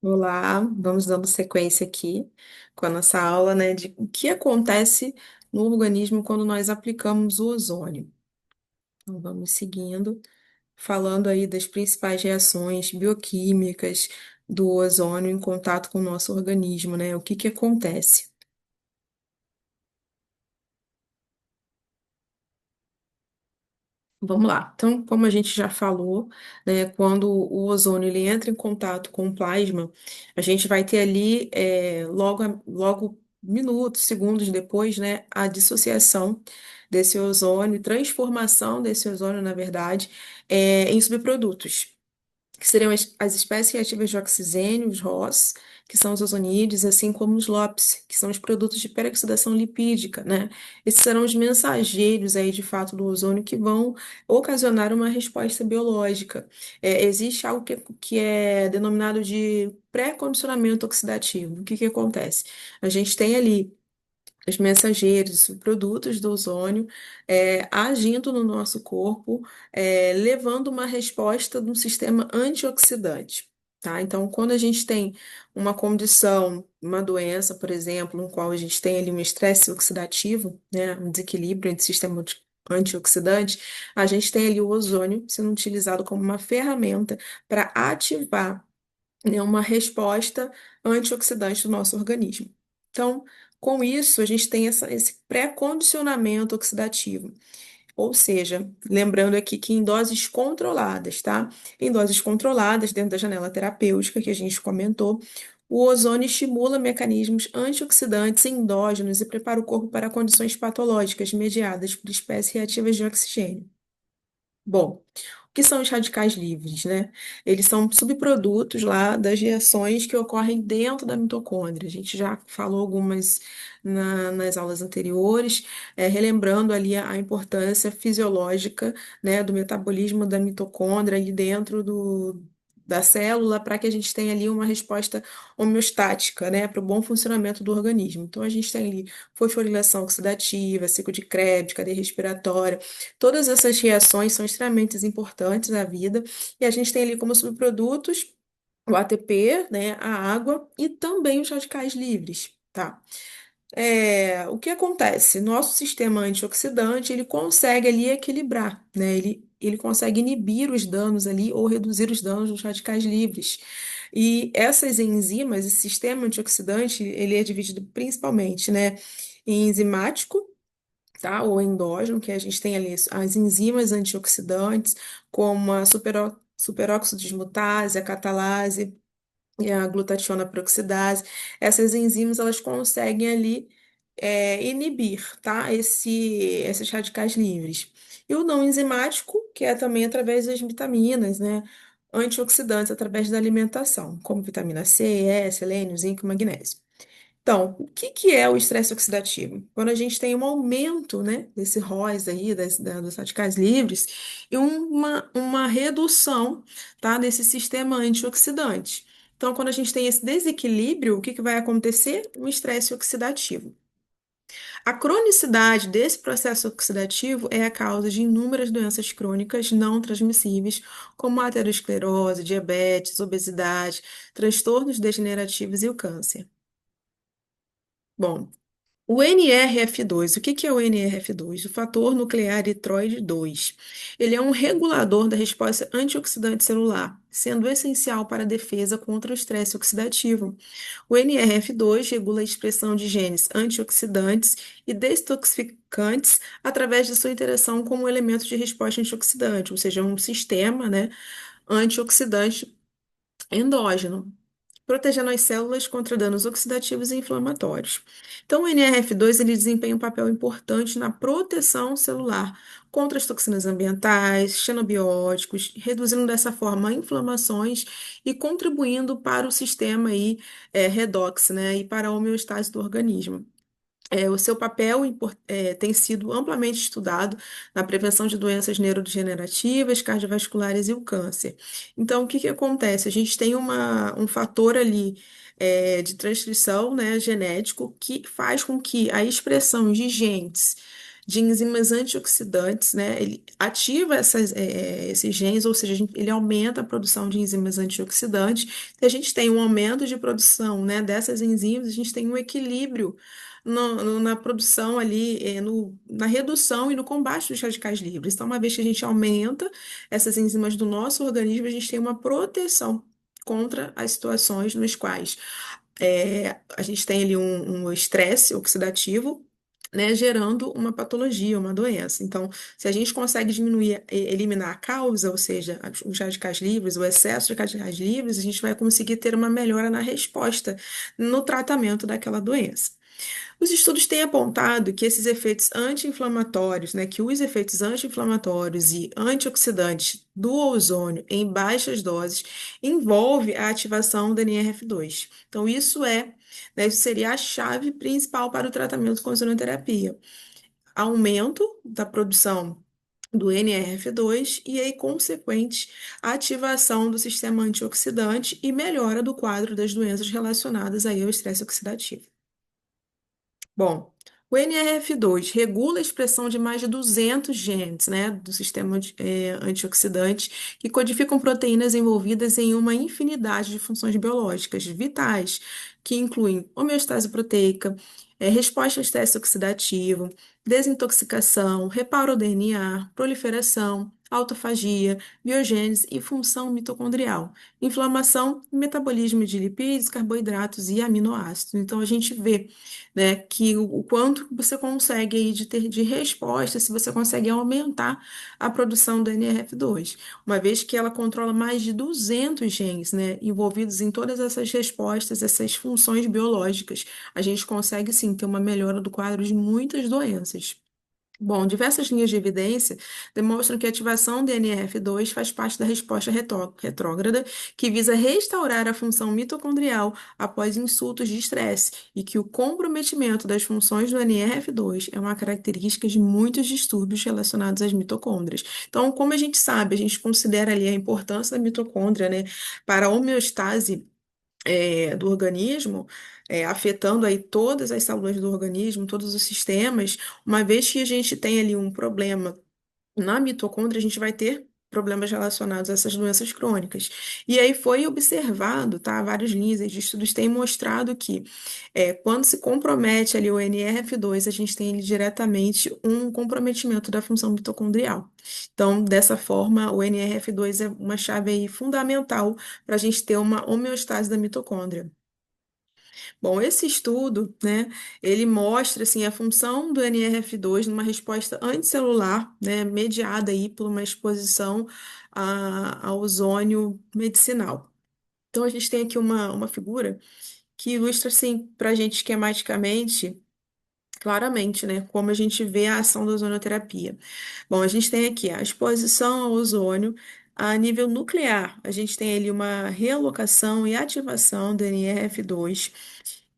Olá, vamos dando sequência aqui com a nossa aula, né, de o que acontece no organismo quando nós aplicamos o ozônio. Então, vamos seguindo, falando aí das principais reações bioquímicas do ozônio em contato com o nosso organismo, né? O que que acontece? Vamos lá. Então, como a gente já falou, né, quando o ozônio ele entra em contato com o plasma, a gente vai ter ali, logo minutos, segundos depois, né, a dissociação desse ozônio, transformação desse ozônio, na verdade, em subprodutos que seriam as espécies reativas de oxigênio, os ROS, que são os ozonídeos, assim como os LOPS, que são os produtos de peroxidação lipídica, né? Esses serão os mensageiros aí, de fato, do ozônio que vão ocasionar uma resposta biológica. Existe algo que é denominado de pré-condicionamento oxidativo. O que que acontece? A gente tem ali os mensageiros, os produtos do ozônio, agindo no nosso corpo, levando uma resposta de um sistema antioxidante. Tá? Então, quando a gente tem uma condição, uma doença, por exemplo, no qual a gente tem ali um estresse oxidativo, né, um desequilíbrio entre o sistema antioxidante, a gente tem ali o ozônio sendo utilizado como uma ferramenta para ativar, né, uma resposta antioxidante do nosso organismo. Então, com isso, a gente tem esse pré-condicionamento oxidativo. Ou seja, lembrando aqui que em doses controladas, tá? Em doses controladas, dentro da janela terapêutica que a gente comentou, o ozônio estimula mecanismos antioxidantes endógenos e prepara o corpo para condições patológicas mediadas por espécies reativas de oxigênio. Bom, o que são os radicais livres, né? Eles são subprodutos lá das reações que ocorrem dentro da mitocôndria. A gente já falou algumas nas aulas anteriores, relembrando ali a importância fisiológica, né, do metabolismo da mitocôndria ali dentro da célula para que a gente tenha ali uma resposta homeostática, né, para o bom funcionamento do organismo. Então, a gente tem ali fosforilação oxidativa, ciclo de Krebs, cadeia respiratória. Todas essas reações são extremamente importantes na vida e a gente tem ali como subprodutos o ATP, né, a água e também os radicais livres, tá? O que acontece? Nosso sistema antioxidante, ele consegue ali equilibrar, né? Ele consegue inibir os danos ali ou reduzir os danos dos radicais livres. E essas enzimas, esse sistema antioxidante, ele é dividido principalmente, né, em enzimático, tá? Ou endógeno, que a gente tem ali as enzimas antioxidantes, como a superóxido dismutase, a catalase e a glutationa peroxidase. Essas enzimas, elas conseguem ali inibir, tá? Esses radicais livres. E o não enzimático, que é também através das vitaminas, né? Antioxidantes através da alimentação, como vitamina C, E, selênio, zinco e magnésio. Então, o que que é o estresse oxidativo? Quando a gente tem um aumento, né, desse ROS aí, dos radicais livres, e uma redução, tá, desse sistema antioxidante. Então, quando a gente tem esse desequilíbrio, o que que vai acontecer? Um estresse oxidativo. A cronicidade desse processo oxidativo é a causa de inúmeras doenças crônicas não transmissíveis, como a aterosclerose, diabetes, obesidade, transtornos degenerativos e o câncer. Bom, o NRF2, o que que é o NRF2? O fator nuclear eritroide 2. Ele é um regulador da resposta antioxidante celular, sendo essencial para a defesa contra o estresse oxidativo. O NRF2 regula a expressão de genes antioxidantes e detoxificantes através de sua interação com um elemento de resposta antioxidante, ou seja, um sistema, né, antioxidante endógeno, protegendo as células contra danos oxidativos e inflamatórios. Então, o NRF2 ele desempenha um papel importante na proteção celular contra as toxinas ambientais, xenobióticos, reduzindo dessa forma inflamações e contribuindo para o sistema aí, redox, né, e para a homeostase do organismo. O seu papel tem sido amplamente estudado na prevenção de doenças neurodegenerativas, cardiovasculares e o câncer. Então, o que que acontece? A gente tem um fator ali de transcrição, né, genético que faz com que a expressão de genes de enzimas antioxidantes, né? Ele ativa esses genes, ou seja, ele aumenta a produção de enzimas antioxidantes. Se a gente tem um aumento de produção, né, dessas enzimas, a gente tem um equilíbrio na produção ali, na redução e no combate dos radicais livres. Então, uma vez que a gente aumenta essas enzimas do nosso organismo, a gente tem uma proteção contra as situações nas quais a gente tem ali um estresse oxidativo, né, gerando uma patologia, uma doença. Então, se a gente consegue diminuir, eliminar a causa, ou seja, os radicais livres, o excesso de radicais livres, a gente vai conseguir ter uma melhora na resposta no tratamento daquela doença. Os estudos têm apontado que esses efeitos anti-inflamatórios, né, que os efeitos anti-inflamatórios e antioxidantes do ozônio em baixas doses envolve a ativação do NRF2. Então, isso seria a chave principal para o tratamento com ozonoterapia. Aumento da produção do NRF2 e aí consequente ativação do sistema antioxidante e melhora do quadro das doenças relacionadas aí ao estresse oxidativo. Bom, o NRF2 regula a expressão de mais de 200 genes, né, do sistema antioxidante, que codificam proteínas envolvidas em uma infinidade de funções biológicas vitais, que incluem homeostase proteica, resposta ao estresse oxidativo, desintoxicação, reparo ao DNA, proliferação, autofagia, biogênese e função mitocondrial, inflamação e metabolismo de lipídios, carboidratos e aminoácidos. Então, a gente vê, né, que o quanto você consegue aí de ter de resposta, se você consegue aumentar a produção do NRF2, uma vez que ela controla mais de 200 genes, né, envolvidos em todas essas respostas, essas funções biológicas, a gente consegue sim ter uma melhora do quadro de muitas doenças. Bom, diversas linhas de evidência demonstram que a ativação do NRF2 faz parte da resposta retrógrada, que visa restaurar a função mitocondrial após insultos de estresse, e que o comprometimento das funções do NRF2 é uma característica de muitos distúrbios relacionados às mitocôndrias. Então, como a gente sabe, a gente considera ali a importância da mitocôndria, né, para a homeostase do organismo, afetando aí todas as células do organismo, todos os sistemas, uma vez que a gente tem ali um problema na mitocôndria, a gente vai ter problemas relacionados a essas doenças crônicas. E aí foi observado, tá? Vários linhas de estudos têm mostrado que quando se compromete ali o NRF2, a gente tem ali diretamente um comprometimento da função mitocondrial. Então, dessa forma, o NRF2 é uma chave aí fundamental para a gente ter uma homeostase da mitocôndria. Bom, esse estudo, né, ele mostra assim a função do NRF2 numa resposta anticelular, né, mediada aí por uma exposição ao ozônio medicinal. Então a gente tem aqui uma figura que ilustra assim para a gente esquematicamente, claramente, né, como a gente vê a ação da ozonoterapia. Bom, a gente tem aqui a exposição ao ozônio a nível nuclear. A gente tem ali uma realocação e ativação do NRF2.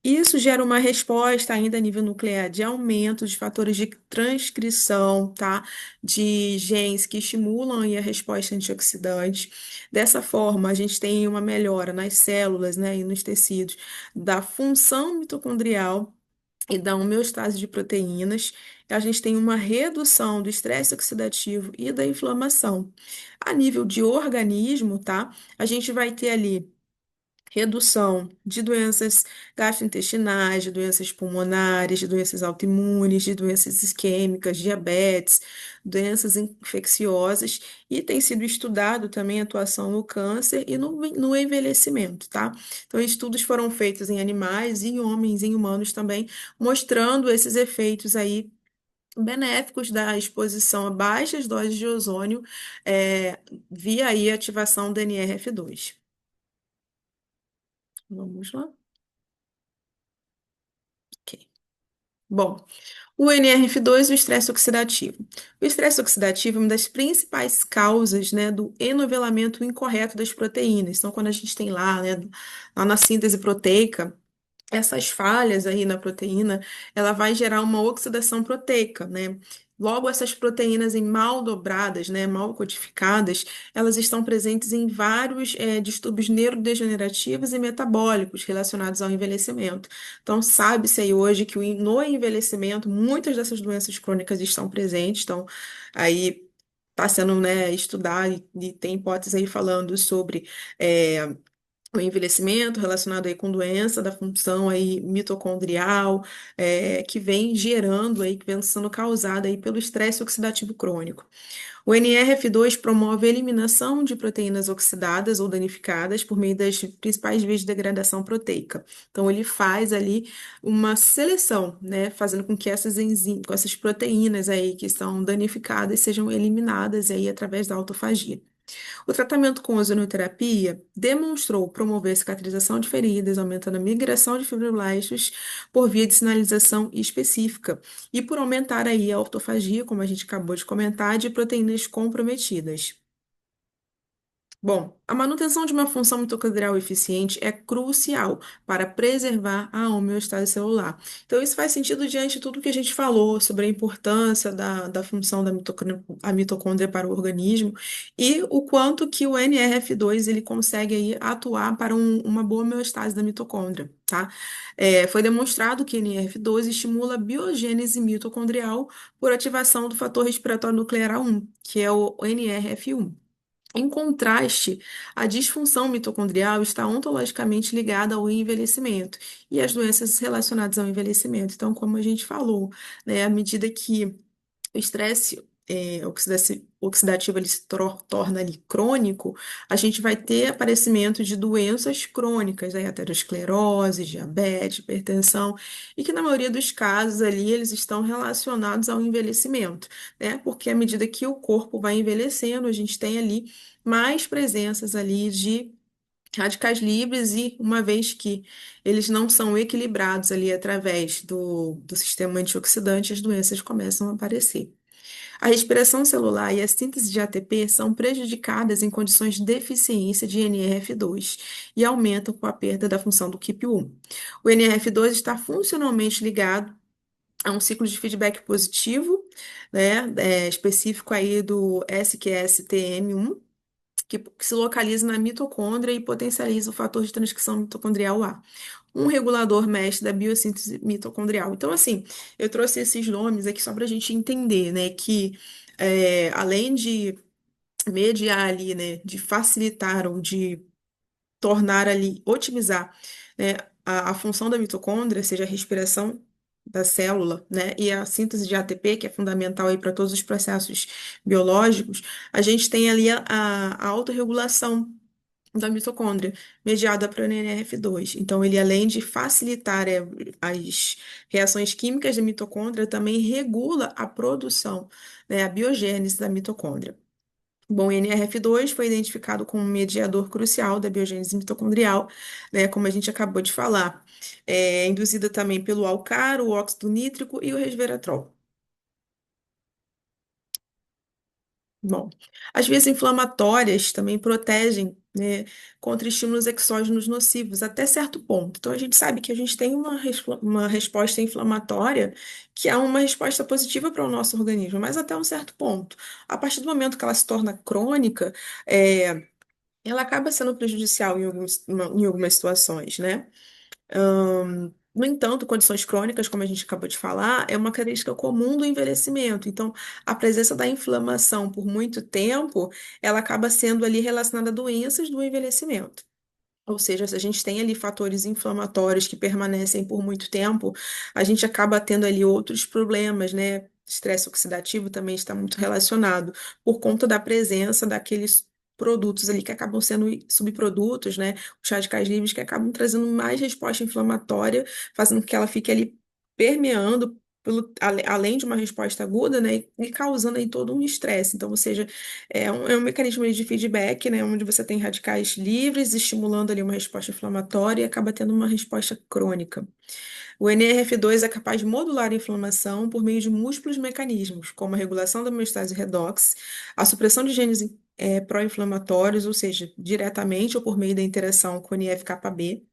Isso gera uma resposta ainda a nível nuclear de aumento de fatores de transcrição, tá? De genes que estimulam aí a resposta antioxidante. Dessa forma, a gente tem uma melhora nas células, né, e nos tecidos da função mitocondrial e da homeostase de proteínas. A gente tem uma redução do estresse oxidativo e da inflamação. A nível de organismo, tá? A gente vai ter ali redução de doenças gastrointestinais, de doenças pulmonares, de doenças autoimunes, de doenças isquêmicas, diabetes, doenças infecciosas, e tem sido estudado também a atuação no câncer e no envelhecimento, tá? Então, estudos foram feitos em animais, em homens, em humanos também, mostrando esses efeitos aí benéficos da exposição a baixas doses de ozônio, via aí a ativação do NRF2. Vamos lá. Ok. Bom, o NRF2 e o estresse oxidativo. O estresse oxidativo é uma das principais causas, né, do enovelamento incorreto das proteínas. Então, quando a gente tem lá, né, lá na síntese proteica, essas falhas aí na proteína, ela vai gerar uma oxidação proteica, né? Logo, essas proteínas em mal dobradas, né, mal codificadas, elas estão presentes em vários distúrbios neurodegenerativos e metabólicos relacionados ao envelhecimento. Então, sabe-se aí hoje que no envelhecimento, muitas dessas doenças crônicas estão presentes, então, aí está sendo, né, estudado e tem hipótese aí falando sobre é, o envelhecimento relacionado aí com doença da função aí mitocondrial, que vem gerando aí, que vem sendo causada aí pelo estresse oxidativo crônico. O NRF2 promove a eliminação de proteínas oxidadas ou danificadas por meio das principais vias de degradação proteica. Então, ele faz ali uma seleção, né, fazendo com que essas enzimas, com essas proteínas aí que estão danificadas sejam eliminadas aí através da autofagia. O tratamento com ozonoterapia demonstrou promover a cicatrização de feridas, aumentando a migração de fibroblastos por via de sinalização específica e por aumentar aí a autofagia, como a gente acabou de comentar, de proteínas comprometidas. Bom, a manutenção de uma função mitocondrial eficiente é crucial para preservar a homeostase celular. Então, isso faz sentido diante de tudo que a gente falou sobre a importância da função da a mitocôndria para o organismo e o quanto que o NRF2 ele consegue aí atuar para uma boa homeostase da mitocôndria, tá? Foi demonstrado que NRF2 estimula a biogênese mitocondrial por ativação do fator respiratório nuclear A1, que é o NRF1. Em contraste, a disfunção mitocondrial está ontologicamente ligada ao envelhecimento e às doenças relacionadas ao envelhecimento. Então, como a gente falou, né, à medida que o estresse oxidativo ele se torna ali crônico, a gente vai ter aparecimento de doenças crônicas, aí, aterosclerose, diabetes, hipertensão, e que na maioria dos casos ali eles estão relacionados ao envelhecimento, né? Porque à medida que o corpo vai envelhecendo, a gente tem ali mais presenças ali de radicais livres e uma vez que eles não são equilibrados ali através do sistema antioxidante, as doenças começam a aparecer. A respiração celular e a síntese de ATP são prejudicadas em condições de deficiência de NRF2 e aumentam com a perda da função do KIP1. O NRF2 está funcionalmente ligado a um ciclo de feedback positivo, né, específico aí do SQSTM1, que se localiza na mitocôndria e potencializa o fator de transcrição mitocondrial A, um regulador mestre da biossíntese mitocondrial. Então, assim, eu trouxe esses nomes aqui só para a gente entender, né, que além de mediar ali, né, de facilitar ou de tornar ali, otimizar, né, a função da mitocôndria, seja a respiração da célula, né, e a síntese de ATP, que é fundamental aí para todos os processos biológicos, a gente tem ali a autorregulação da mitocôndria, mediada por NRF2. Então, ele, além de facilitar as reações químicas da mitocôndria, também regula a produção, né, a biogênese da mitocôndria. Bom, o NRF2 foi identificado como um mediador crucial da biogênese mitocondrial, né, como a gente acabou de falar, induzida também pelo álcaro, o óxido nítrico e o resveratrol. Bom, as vias inflamatórias também protegem, né, contra estímulos exógenos nocivos até certo ponto. Então, a gente sabe que a gente tem uma resposta inflamatória que é uma resposta positiva para o nosso organismo, mas até um certo ponto. A partir do momento que ela se torna crônica, ela acaba sendo prejudicial em algumas situações, né? No entanto, condições crônicas, como a gente acabou de falar, é uma característica comum do envelhecimento. Então, a presença da inflamação por muito tempo, ela acaba sendo ali relacionada a doenças do envelhecimento. Ou seja, se a gente tem ali fatores inflamatórios que permanecem por muito tempo, a gente acaba tendo ali outros problemas, né? Estresse oxidativo também está muito relacionado por conta da presença daqueles produtos ali que acabam sendo subprodutos, né? Os radicais livres que acabam trazendo mais resposta inflamatória, fazendo com que ela fique ali permeando além de uma resposta aguda, né? E causando aí todo um estresse. Então, ou seja, é um mecanismo ali de feedback, né, onde você tem radicais livres estimulando ali uma resposta inflamatória e acaba tendo uma resposta crônica. O NRF2 é capaz de modular a inflamação por meio de múltiplos mecanismos, como a regulação da homeostase redox, a supressão de genes pró-inflamatórios, ou seja, diretamente ou por meio da interação com o NF-κB,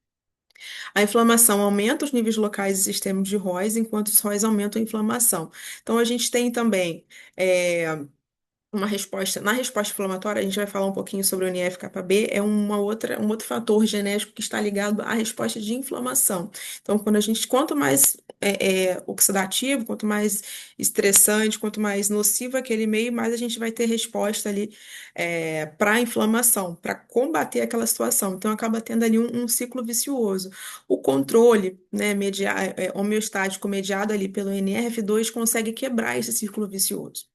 A inflamação aumenta os níveis locais e sistemas de ROS, enquanto os ROS aumentam a inflamação. Então, a gente tem também uma resposta. Na resposta inflamatória, a gente vai falar um pouquinho sobre o NF-κB, é um outro fator genético que está ligado à resposta de inflamação. Então, quanto mais oxidativo, quanto mais estressante, quanto mais nocivo aquele meio, mais a gente vai ter resposta ali para a inflamação, para combater aquela situação. Então, acaba tendo ali um ciclo vicioso. O controle, né, homeostático mediado ali pelo NRF2 consegue quebrar esse círculo vicioso.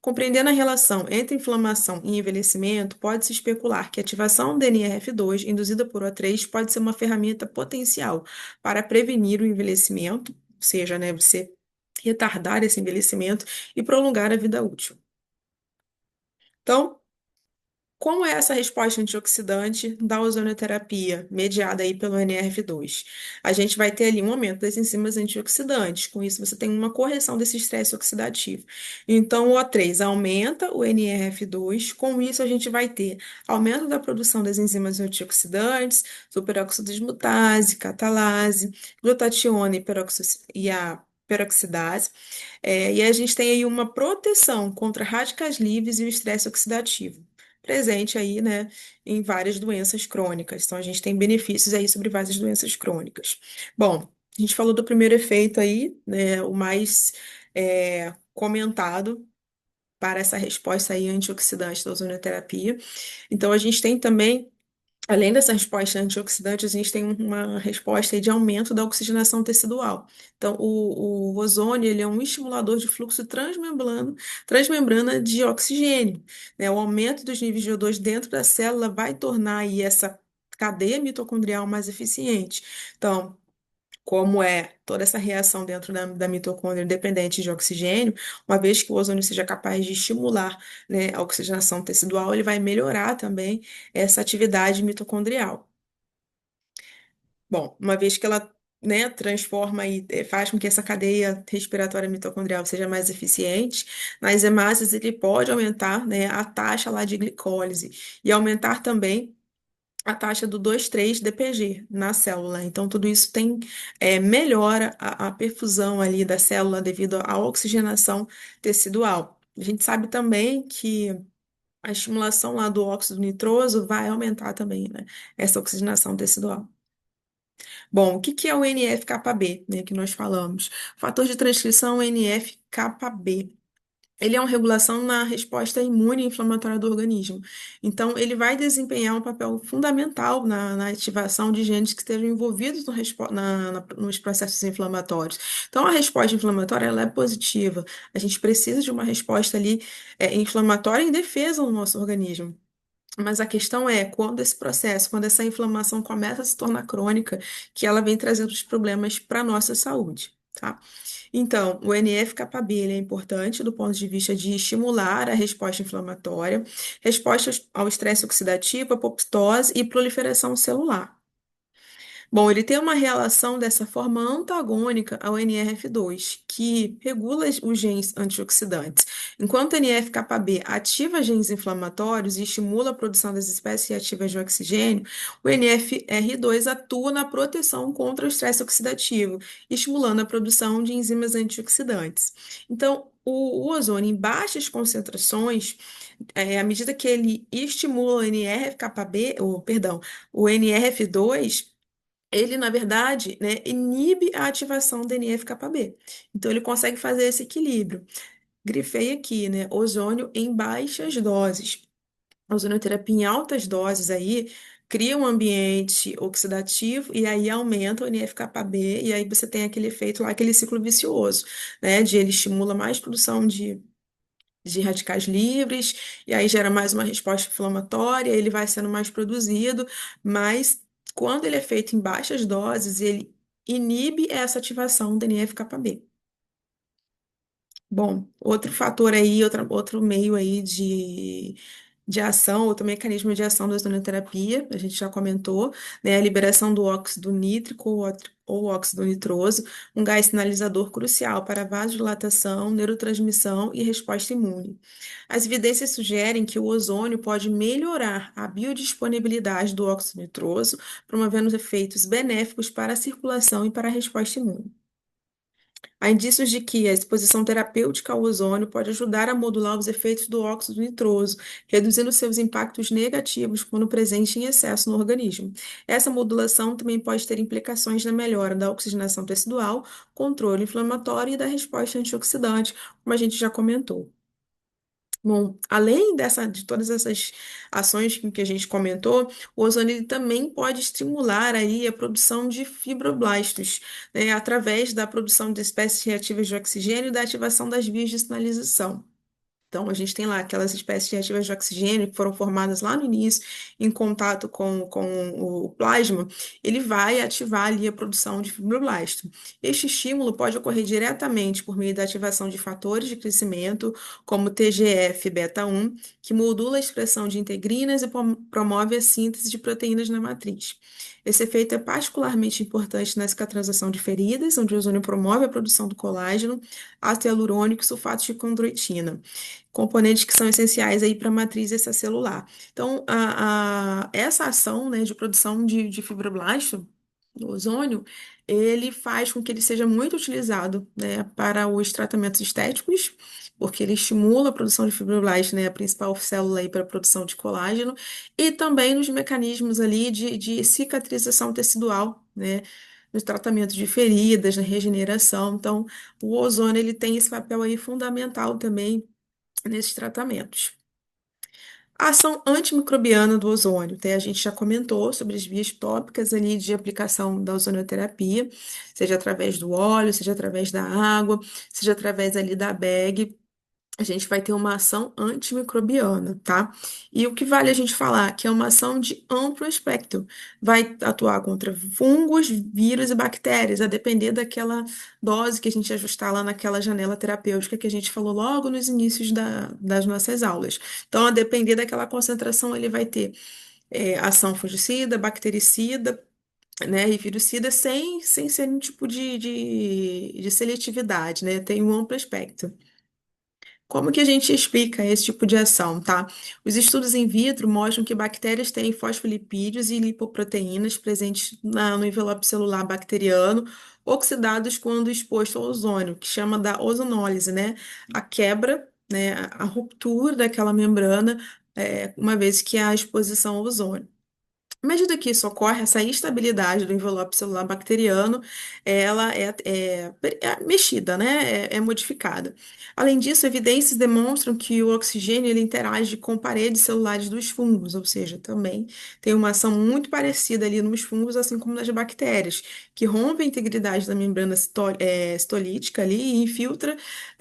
Compreendendo a relação entre inflamação e envelhecimento, pode-se especular que a ativação do NRF2 induzida por O3 pode ser uma ferramenta potencial para prevenir o envelhecimento, ou seja, né, você retardar esse envelhecimento e prolongar a vida útil. Então, como é essa resposta antioxidante da ozonoterapia, mediada aí pelo NRF2? A gente vai ter ali um aumento das enzimas antioxidantes, com isso você tem uma correção desse estresse oxidativo. Então, o O3 aumenta o NRF2, com isso a gente vai ter aumento da produção das enzimas antioxidantes, superóxido dismutase, catalase, glutationa e a peroxidase. E a gente tem aí uma proteção contra radicais livres e o estresse oxidativo presente aí, né, em várias doenças crônicas. Então, a gente tem benefícios aí sobre várias doenças crônicas. Bom, a gente falou do primeiro efeito aí, né, o mais comentado para essa resposta aí antioxidante da ozonoterapia. Então, a gente tem também além dessa resposta antioxidante, a gente tem uma resposta aí de aumento da oxigenação tecidual. Então, o ozônio ele é um estimulador de fluxo transmembrana de oxigênio, né? O aumento dos níveis de O2 dentro da célula vai tornar aí essa cadeia mitocondrial mais eficiente. Então, como é toda essa reação dentro da mitocôndria dependente de oxigênio, uma vez que o ozônio seja capaz de estimular, né, a oxigenação tecidual, ele vai melhorar também essa atividade mitocondrial. Bom, uma vez que ela, né, transforma e faz com que essa cadeia respiratória mitocondrial seja mais eficiente, nas hemácias ele pode aumentar, né, a taxa lá de glicólise e aumentar também a taxa do 2,3-DPG na célula. Então, tudo isso melhora a perfusão ali da célula devido à oxigenação tecidual. A gente sabe também que a estimulação lá do óxido nitroso vai aumentar também, né, essa oxigenação tecidual. Bom, o que que é o NF-κB, né, que nós falamos? Fator de transcrição NF-κB. Ele é uma regulação na resposta imune e inflamatória do organismo. Então, ele vai desempenhar um papel fundamental na ativação de genes que estejam envolvidos nos processos inflamatórios. Então, a resposta inflamatória ela é positiva. A gente precisa de uma resposta ali inflamatória em defesa do nosso organismo. Mas a questão é quando esse processo, quando essa inflamação começa a se tornar crônica, que ela vem trazendo os problemas para a nossa saúde, tá? Então, o NF-κB ele é importante do ponto de vista de estimular a resposta inflamatória, resposta ao estresse oxidativo, apoptose e proliferação celular. Bom, ele tem uma relação dessa forma antagônica ao NRF2, que regula os genes antioxidantes. Enquanto o NF-κB ativa genes inflamatórios e estimula a produção das espécies reativas de oxigênio, o NFR2 atua na proteção contra o estresse oxidativo, estimulando a produção de enzimas antioxidantes. Então, o ozônio em baixas concentrações, à medida que ele estimula o NRF-κB, o NRF2, ele, na verdade, né, inibe a ativação do NF-κB. Então, ele consegue fazer esse equilíbrio. Grifei aqui, né? Ozônio em baixas doses. A ozonoterapia em altas doses aí cria um ambiente oxidativo e aí aumenta o NF-κB e aí você tem aquele efeito lá, aquele ciclo vicioso, né? De ele estimula mais produção de radicais livres, e aí gera mais uma resposta inflamatória, ele vai sendo mais produzido, mas quando ele é feito em baixas doses, ele inibe essa ativação do NF-κB. Bom, outro fator aí, outro meio aí de ação, outro mecanismo de ação da ozonoterapia, a gente já comentou, né, a liberação do óxido nítrico ou óxido nitroso, um gás sinalizador crucial para vasodilatação, neurotransmissão e resposta imune. As evidências sugerem que o ozônio pode melhorar a biodisponibilidade do óxido nitroso, promovendo efeitos benéficos para a circulação e para a resposta imune. Há indícios de que a exposição terapêutica ao ozônio pode ajudar a modular os efeitos do óxido nitroso, reduzindo seus impactos negativos quando presente em excesso no organismo. Essa modulação também pode ter implicações na melhora da oxigenação tecidual, controle inflamatório e da resposta antioxidante, como a gente já comentou. Bom, além de todas essas ações que a gente comentou, o ozônio ele também pode estimular aí a produção de fibroblastos, né, através da produção de espécies reativas de oxigênio e da ativação das vias de sinalização. Então, a gente tem lá aquelas espécies reativas de oxigênio que foram formadas lá no início, em contato com o plasma, ele vai ativar ali a produção de fibroblasto. Este estímulo pode ocorrer diretamente por meio da ativação de fatores de crescimento, como TGF-beta 1, que modula a expressão de integrinas e promove a síntese de proteínas na matriz. Esse efeito é particularmente importante na cicatrização de feridas, onde o ozônio promove a produção do colágeno, ácido hialurônico e sulfato de condroitina, componentes que são essenciais aí para a matriz extracelular. Então, essa ação, né, de produção de fibroblasto, do ozônio, ele faz com que ele seja muito utilizado, né, para os tratamentos estéticos, porque ele estimula a produção de fibroblasto, né, a principal célula aí para a produção de colágeno, e também nos mecanismos ali de cicatrização tecidual, né, nos tratamentos de feridas, na regeneração. Então, o ozônio ele tem esse papel aí fundamental também nesses tratamentos. A ação antimicrobiana do ozônio, a gente já comentou sobre as vias tópicas ali de aplicação da ozonioterapia, seja através do óleo, seja através da água, seja através ali da bag, a gente vai ter uma ação antimicrobiana, tá? E o que vale a gente falar que é uma ação de amplo espectro. Vai atuar contra fungos, vírus e bactérias, a depender daquela dose que a gente ajustar lá naquela janela terapêutica que a gente falou logo nos inícios das nossas aulas. Então, a depender daquela concentração, ele vai ter ação fungicida, bactericida, né, e virucida sem ser um tipo de seletividade, né? Tem um amplo espectro. Como que a gente explica esse tipo de ação, tá? Os estudos in vitro mostram que bactérias têm fosfolipídios e lipoproteínas presentes no envelope celular bacteriano, oxidados quando exposto ao ozônio, que chama da ozonólise, né? A quebra, né? A ruptura daquela membrana, uma vez que há exposição ao ozônio. À medida que isso ocorre, essa instabilidade do envelope celular bacteriano, ela é mexida, né? É modificada. Além disso, evidências demonstram que o oxigênio ele interage com paredes celulares dos fungos, ou seja, também tem uma ação muito parecida ali nos fungos, assim como nas bactérias, que rompe a integridade da membrana citolítica ali e infiltra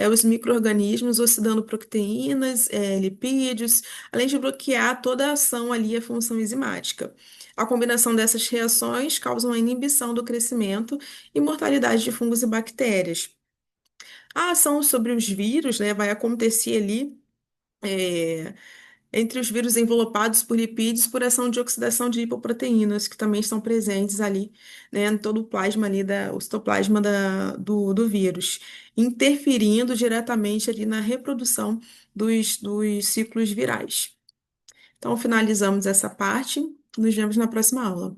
os micro-organismos, oxidando proteínas, lipídios, além de bloquear toda a ação ali, a função enzimática. A combinação dessas reações causa uma inibição do crescimento e mortalidade de fungos e bactérias. A ação sobre os vírus, né, vai acontecer ali é, entre os vírus envelopados por lipídios por ação de oxidação de lipoproteínas, que também estão presentes ali, né, em todo o plasma ali, o citoplasma do vírus, interferindo diretamente ali na reprodução dos ciclos virais. Então, finalizamos essa parte. Nos vemos na próxima aula.